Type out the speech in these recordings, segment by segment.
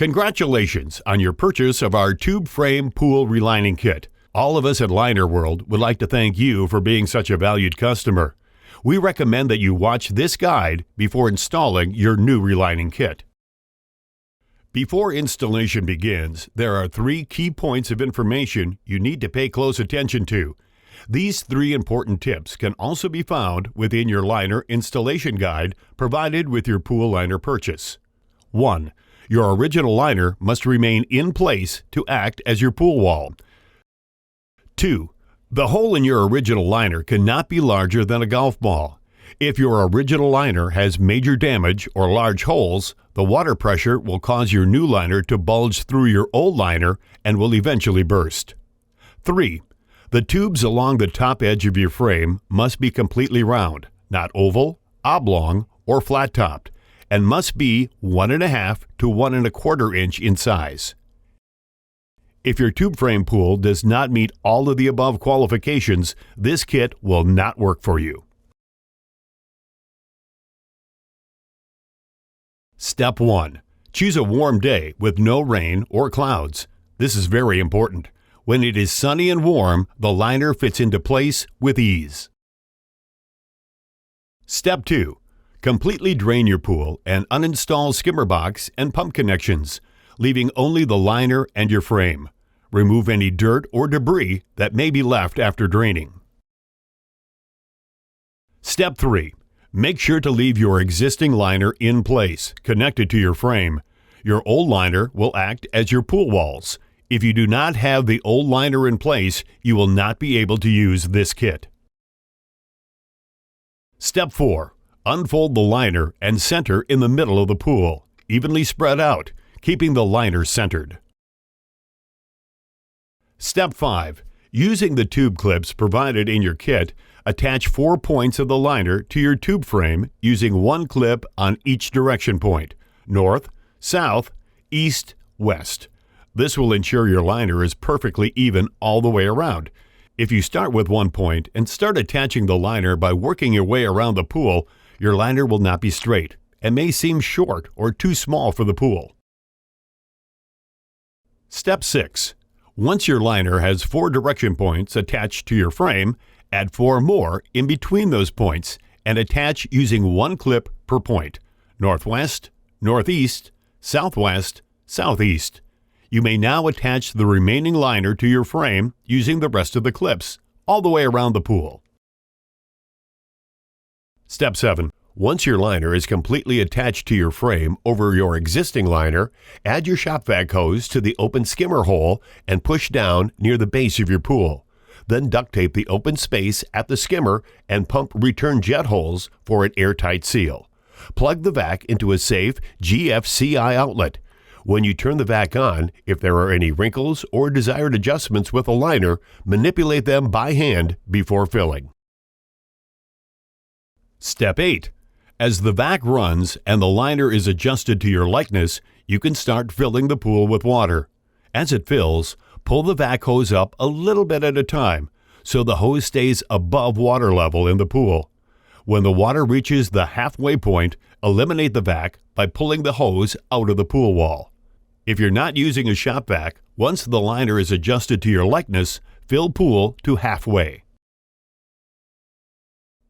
Congratulations on your purchase of our tube frame pool relining kit. All of us at LinerWorld would like to thank you for being such a valued customer. We recommend that you watch this guide before installing your new relining kit. Before installation begins, there are 3 key points of information you need to pay close attention to. These 3 important tips can also be found within your liner installation guide provided with your pool liner purchase. 1. Your original liner must remain in place to act as your pool wall. 2. The hole in your original liner cannot be larger than a golf ball. If your original liner has major damage or large holes, the water pressure will cause your new liner to bulge through your old liner and will eventually burst. 3. The tubes along the top edge of your frame must be completely round, not oval, oblong, or flat-topped, and must be 1.5 to 1.25 inch in size. If your tube frame pool does not meet all of the above qualifications, this kit will not work for you. Step 1. Choose a warm day with no rain or clouds. This is very important. When it is sunny and warm, the liner fits into place with ease. Step 2. Completely drain your pool and uninstall skimmer box and pump connections, leaving only the liner and your frame. Remove any dirt or debris that may be left after draining. Step 3. Make sure to leave your existing liner in place, connected to your frame. Your old liner will act as your pool walls. If you do not have the old liner in place, you will not be able to use this kit. Step 4. Unfold the liner and center in the middle of the pool, evenly spread out, keeping the liner centered. Step 5. Using the tube clips provided in your kit, attach 4 points of the liner to your tube frame using 1 clip on each direction point: north, south, east, west. This will ensure your liner is perfectly even all the way around. If you start with 1 point and start attaching the liner by working your way around the pool, your liner will not be straight and may seem short or too small for the pool. Step 6. Once your liner has 4 direction points attached to your frame, add 4 more in between those points and attach using 1 clip per point: northwest, northeast, southwest, southeast. You may now attach the remaining liner to your frame using the rest of the clips, all the way around the pool. Step 7. Once your liner is completely attached to your frame over your existing liner, add your shop vac hose to the open skimmer hole and push down near the base of your pool. Then duct tape the open space at the skimmer and pump return jet holes for an airtight seal. Plug the vac into a safe GFCI outlet. When you turn the vac on, if there are any wrinkles or desired adjustments with a liner, manipulate them by hand before filling. Step 8. As the vac runs and the liner is adjusted to your likeness, you can start filling the pool with water. As it fills, pull the vac hose up a little bit at a time so the hose stays above water level in the pool. When the water reaches the halfway point, eliminate the vac by pulling the hose out of the pool wall. If you're not using a shop vac, once the liner is adjusted to your likeness, fill pool to halfway.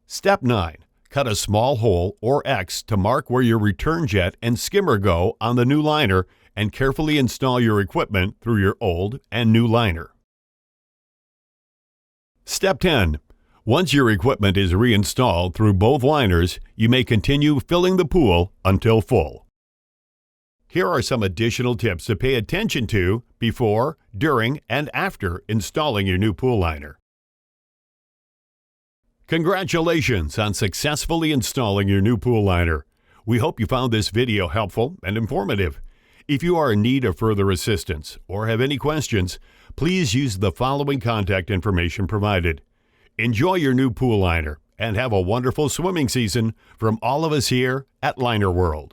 Step 9. Cut a small hole or X to mark where your return jet and skimmer go on the new liner and carefully install your equipment through your old and new liner. Step 10. Once your equipment is reinstalled through both liners, you may continue filling the pool until full. Here are some additional tips to pay attention to before, during, and after installing your new pool liner. Congratulations on successfully installing your new pool liner. We hope you found this video helpful and informative. If you are in need of further assistance or have any questions, please use the following contact information provided. Enjoy your new pool liner and have a wonderful swimming season from all of us here at LinerWorld.